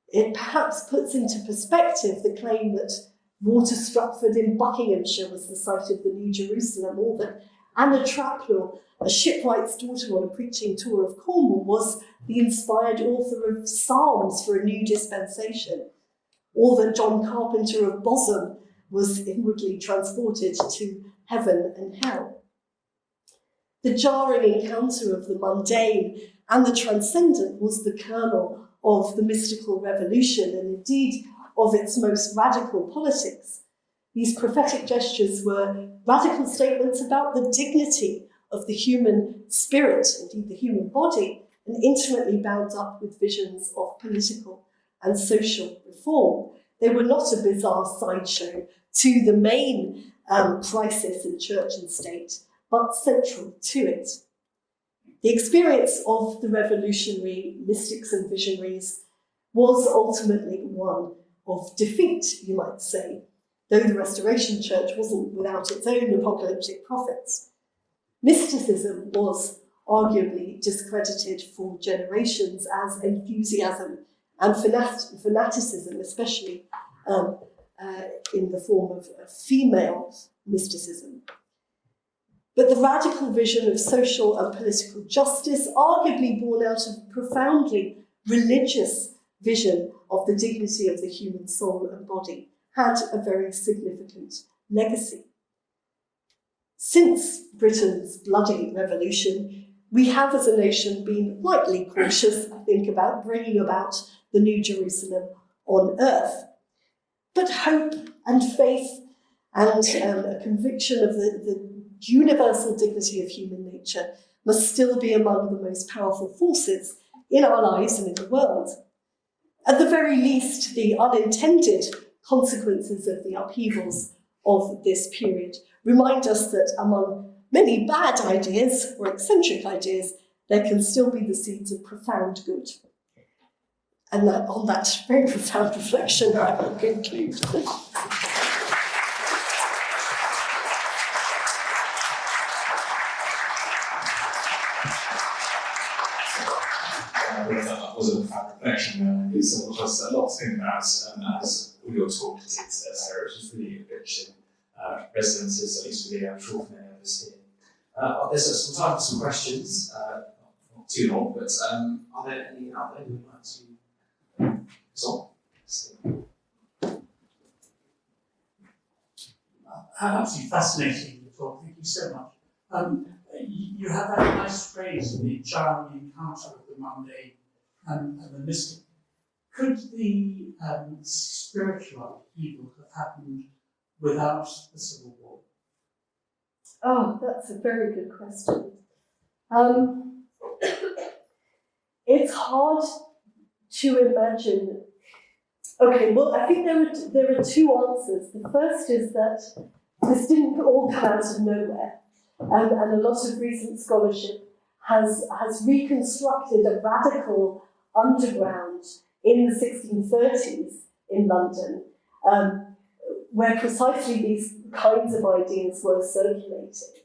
It perhaps puts into perspective the claim that Water Stratford in Buckinghamshire was the site of the New Jerusalem, or that Anna Trapnell, a shipwright's daughter on a preaching tour of Cornwall, was the inspired author of Psalms for a new dispensation, or that John Carpenter of Bosham was inwardly transported to heaven and hell. The jarring encounter of the mundane and the transcendent was the kernel of the mystical revolution, and indeed of its most radical politics. These prophetic gestures were radical statements about the dignity of the human spirit, indeed the human body, and intimately bound up with visions of political and social reform. They were not a bizarre sideshow to the main crisis in church and state, but central to it. The experience of the revolutionary mystics and visionaries was ultimately one of defeat, you might say, though the Restoration Church wasn't without its own apocalyptic prophets. Mysticism was arguably discredited for generations as enthusiasm and fanaticism, especially in the form of female mysticism. But the radical vision of social and political justice, arguably born out of a profoundly religious vision of the dignity of the human soul and body, had a very significant legacy. Since Britain's bloody revolution, we have as a nation been lightly cautious, I think, about bringing about the New Jerusalem on earth. But hope and faith and a conviction of the universal dignity of human nature must still be among the most powerful forces in our lives and in the world. At the very least, the unintended consequences of the upheavals of this period remind us that among many bad ideas or eccentric ideas, there can still be the seeds of profound good. And that, on that very profound reflection, I will conclude. That was a profound reflection. It's a lot to think about as all your talk did, Sarah. It was really rich in resonances, at least with the short many of us here. There's some time for some questions, not too long, but are there any out there you would like to? Absolutely fascinating talk. Thank you so much. You have that nice phrase, the jarring encounter of the mundane and the mystic. Could the spiritual upheaval have happened without the Civil War? Oh, that's a very good question. It's hard to imagine Okay, well, I think there are two answers. The first is that this didn't all come out of nowhere, and a lot of recent scholarship has reconstructed a radical underground in the 1630s in London, where precisely these kinds of ideas were circulating.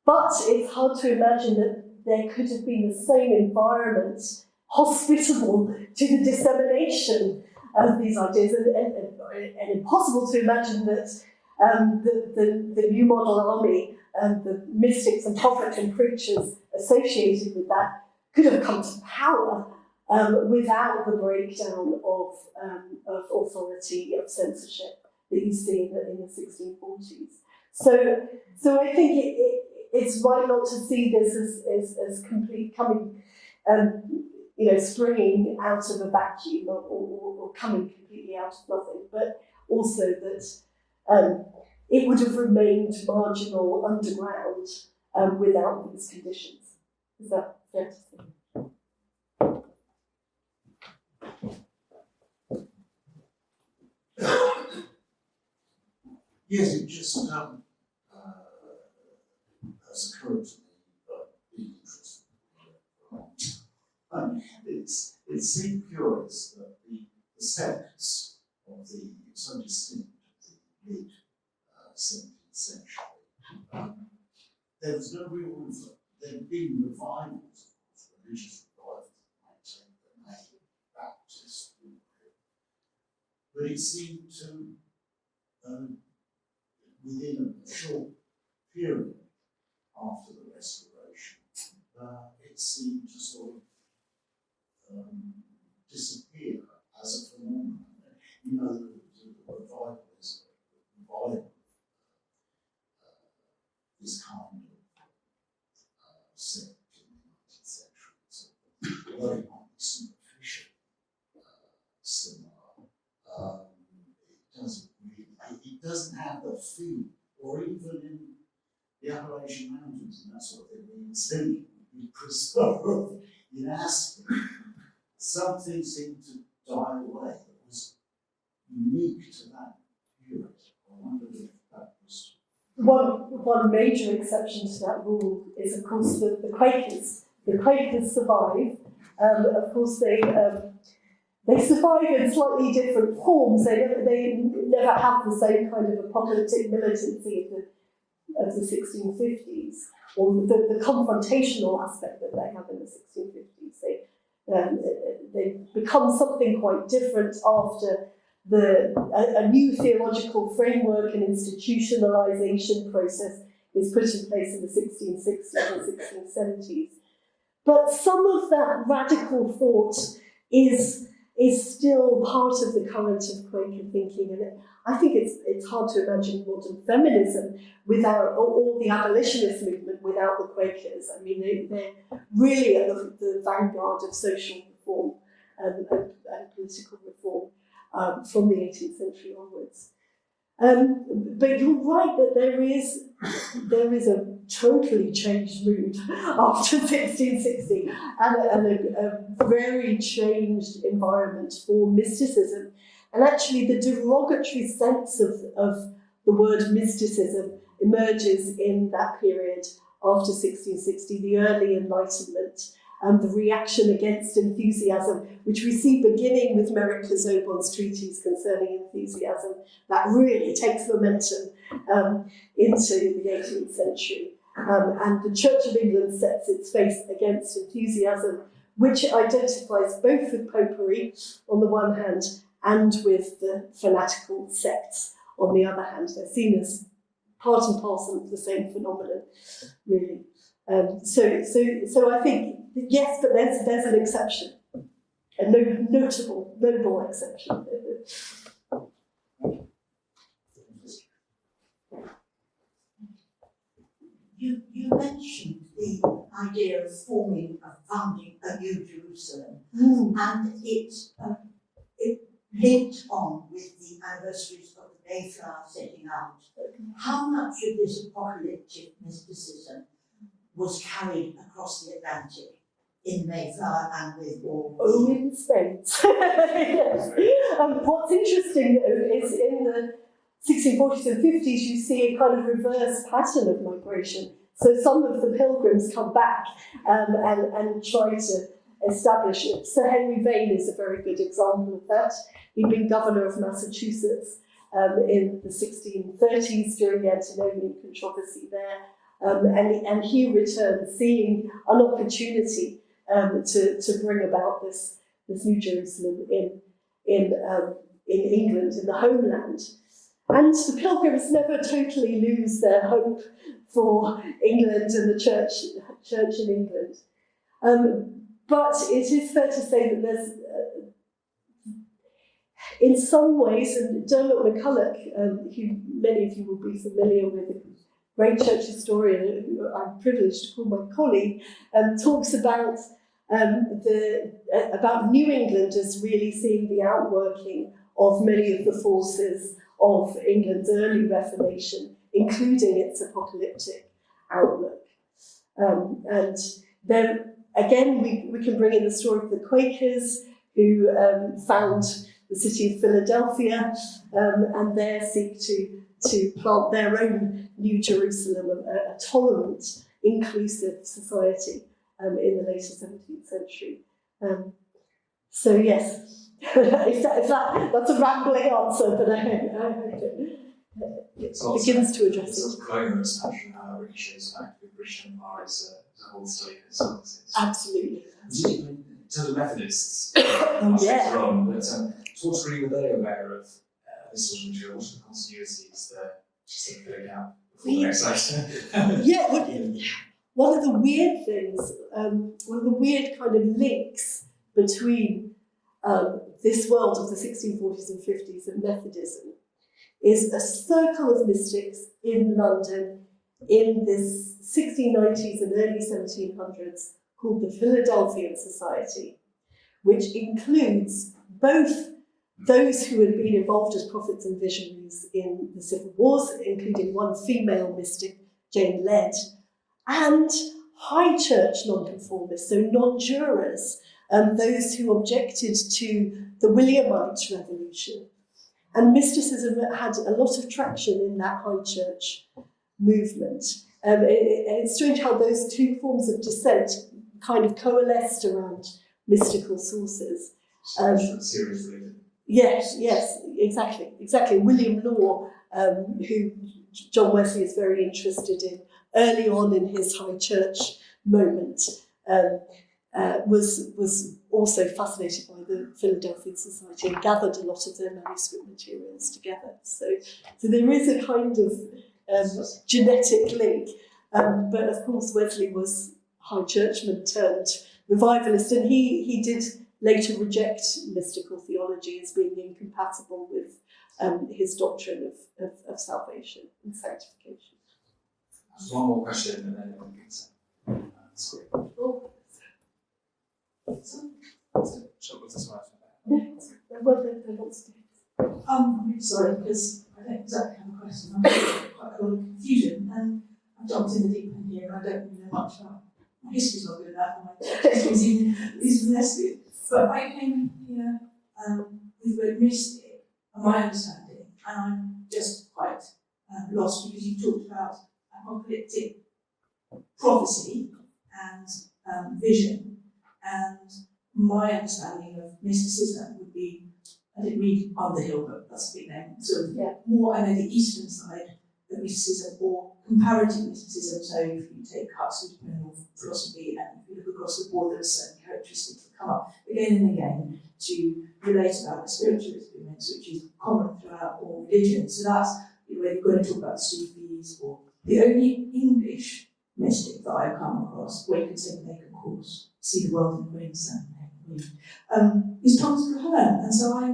But it's hard to imagine that there could have been the same environment hospitable to the dissemination of these ideas, and impossible to imagine that the New Model Army and the mystics and prophets and preachers associated with that could have come to power without the breakdown of authority, of censorship that you see in the 1640s. So I think it's right not to see this as complete coming, springing out of a vacuum or coming completely out of nothing, but also that it would have remained marginal underground without these conditions. Is that fair to say? Yes, it just has occurred to me, but being interested it seemed curious that the sects of the so distinct of the mid 17th century, there was no real there had been revivals, of course, religious revivals, might take the name Baptist, but it seemed to within a short period after the Restoration, it seemed to sort of disappear as a phenomenon. You know, the revival is a revival this kind of sect in the 19th century. So, although it might be superficially similar, it doesn't have the feel, or even in the Appalachian Mountains and that sort of thing, where you'd think would be preserved in Aspen. Something seemed to die away that was unique to that period. I wondered if that was... One major exception to that rule is, of course, the Quakers. The Quakers survive. Of course, they survive in slightly different forms. They never have the same kind of apocalyptic militancy of the 1650s, or the confrontational aspect that they have in the 1650s. They become something quite different after a new theological framework and institutionalization process is put in place in the 1660s and 1670s. But some of that radical thought is still part of the current of Quaker thinking, and I think it's hard to imagine modern feminism without, or the abolitionist movement without the Quakers. I mean, they're really at the vanguard of social reform and political reform from the 18th century onwards. But you're right that there is a totally changed mood after 1660 and a very changed environment for mysticism. And actually the derogatory sense of the word mysticism emerges in that period after 1660, the early Enlightenment, and the reaction against enthusiasm, which we see beginning with Merrick Casaubon's treatise concerning enthusiasm, that really takes momentum into the 18th century. And the Church of England sets its face against enthusiasm, which identifies both with popery on the one hand and with the fanatical sects on the other hand. They're seen as part and parcel of the same phenomenon, really. So I think, yes, but there's an exception, a noble exception. You mentioned the idea of founding a new Jerusalem, and it linked on with the anniversaries of the Mayflower setting out. How much of this apocalyptic mysticism was carried across the Atlantic in Mayflower and with all Oh, in Spades. Yes. What's interesting though is in the 1640s and 50s you see a kind of reverse pattern of migration. So some of the pilgrims come back and try to establish it. Sir Henry Vane is a very good example of that. He'd been governor of Massachusetts in the 1630s during the antinomian controversy there. And he returned seeing an opportunity to bring about this New Jerusalem in England, in the homeland. And the pilgrims never totally lose their hope for England and the church in England. But it is fair to say that there's, in some ways, and Dermot McCulloch, who many of you will be familiar with, a great church historian who I'm privileged to call my colleague, talks about about New England as really seeing the outworking of many of the forces of England's early Reformation, including its apocalyptic outlook. And then again, we can bring in the story of the Quakers who found the city of Philadelphia and there seek to plant their own New Jerusalem, a tolerant, inclusive society in the later 17th century. So yes, that's a rambling answer, but I hope it begins to address It's it. colonial expansion really shows back to the British Empire as a whole state of itself. Absolutely. In terms of Methodists, Yeah. wrong, but to what degree were they aware of this sort of material? What are the continuities that just to fill it out before the next lecture? Yeah, one of the weird things, one of the weird kind of links between this world of the 1640s and 50s and Methodism is a circle of mystics in London in this 1690s and early 1700s called the Philadelphian Society, which includes both those who had been involved as prophets and visionaries in the civil wars, including one female mystic, Jane Ledd, and high church nonconformists, so non-jurors, those who objected to the Williamite Revolution. And mysticism had a lot of traction in that high church movement. It's strange how those two forms of dissent kind of coalesced around mystical sources. Serious religion. Yes, exactly. William Law, who John Wesley is very interested in early on in his high church moment, was also fascinated by the Philadelphian Society and gathered a lot of their manuscript materials together. So there is a kind of genetic link. But of course Wesley was high churchman turned revivalist, and he did later reject mystical theology as being incompatible with his doctrine of salvation and sanctification. Just one more question and then we can say. Well, they're not still. I'm really sorry because I don't exactly have a question. I'm quite a lot of confusion, and I've jumped in the deep end here, and I don't really know much about my history's not good enough, and my history is less good. But I came here with the word mystic, and my understanding, and I'm just quite lost because you talked about apocalyptic prophecy and vision, and my understanding of mysticism would be, I didn't read Underhill, but that's a big name, sort of more, I know the eastern side of mysticism or comparative mysticism. So if you take Huxley's philosophy and if you look across the board, there are certain characteristics that come up again and again to relate about the spiritual experience, which is common throughout all religions. So that's where you're going to talk about Sufis, or the only English mystic that I've come across, where you could say they can course, see the world in Queensland, is Thomas Traherne. And so I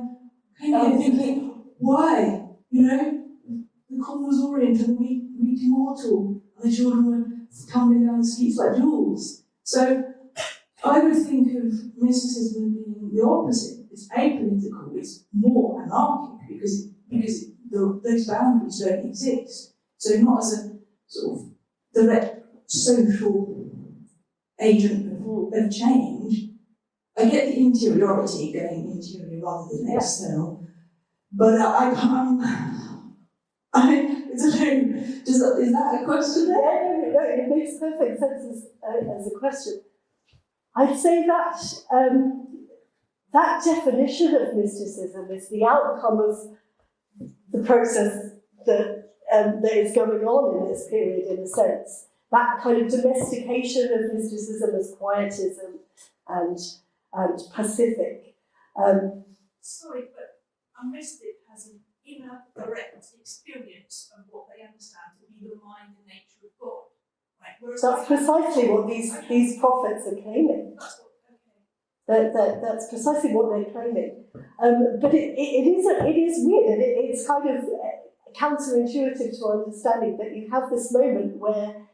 came here thinking, why? You know, the corn was orient and we immortal, and the children were tumbling down the streets like jewels. So I would think of mysticism being the opposite. It's apolitical, it's more anarchic because those boundaries don't exist. So not as a sort of direct social agent of change. I get the interiority going interior rather than external, but I don't know, is that a question there? No, it makes perfect sense as a question. I'd say that that definition of mysticism is the outcome of the process that is going on in this period, in a sense. That kind of domestication of mysticism as quietism and pacific. Sorry, but a mystic has an inner, direct experience of what they understand to be the mind and nature of God. Right? Whereas That's precisely what these prophets are claiming. That's what, That's precisely what they're claiming. But it is weird, and it's kind of counterintuitive to understanding that you have this moment where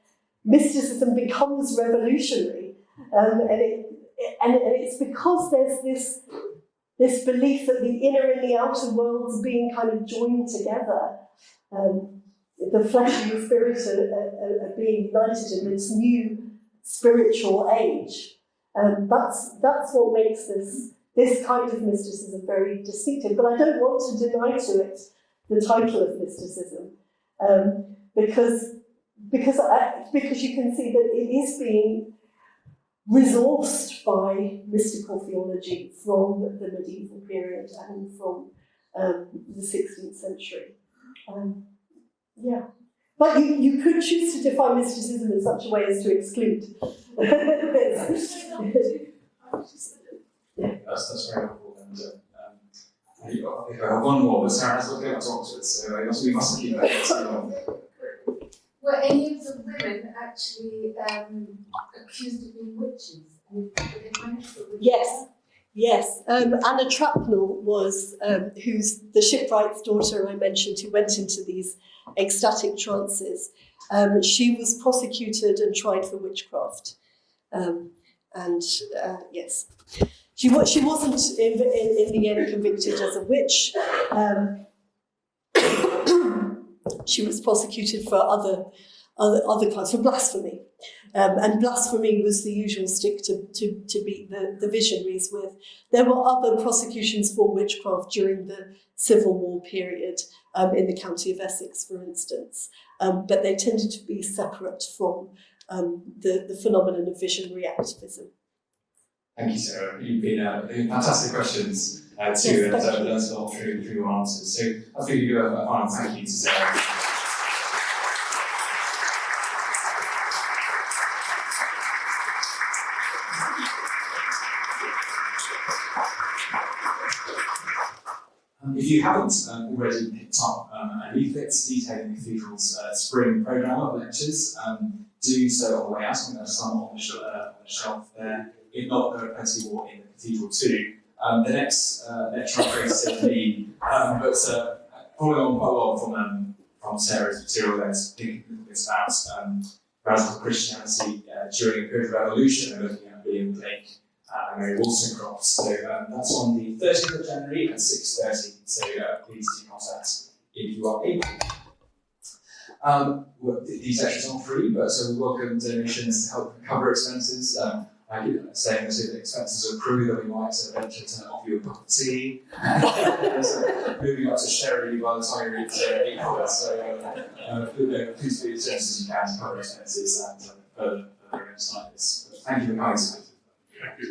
mysticism becomes revolutionary, and it's because there's this belief that the inner and the outer worlds being kind of joined together, the flesh and the spirit are being united in this new spiritual age. That's what makes this kind of mysticism very distinctive. But I don't want to deny to it the title of mysticism, because you can see that it is being resourced by mystical theology from the medieval period and from the 16th century. But you could choose to define mysticism in such a way as to exclude. That's very helpful. And I think I have one more, but Sarah has got to go to Oxford, so we must keep that too long. Were any of the women actually accused of being witches? Yes. Anna Trapnell was, who's the shipwright's daughter I mentioned, who went into these ecstatic trances. She was prosecuted and tried for witchcraft. Yes. She wasn't in the end convicted as a witch. She was prosecuted for other crimes, for blasphemy. And blasphemy was the usual stick to beat the visionaries with. There were other prosecutions for witchcraft during the Civil War period, in the county of Essex, for instance. But they tended to be separate from the phenomenon of visionary activism. Thank you, Sarah. You've been fantastic questions too, and learned a lot through your answers. So I'll give you a final thank you to Sarah. If you haven't already picked up a leaflet detailing the Cathedral's spring programme of lectures, do so on the way out. I'm going to some on the shelf there. If not, there are plenty more in the Cathedral too. The next lecture I'm going to say to me, but following on quite well from Sarah's material, there's thinking a little bit about radical Christianity during the period of revolution, and looking at William Blake and Mary Wollstonecraft. So that's on the 30th of January at 6:30. So please do contact if you are able. These lectures aren't free, but so we welcome donations to help cover expenses. I keep saying this, if expenses accrue, that we might venture to offer you a cup of tea. Moving up to Sherry by the time you reach $8. So please do as generous as you can to cover expenses and further events like this. Thank you for coming. Thank you.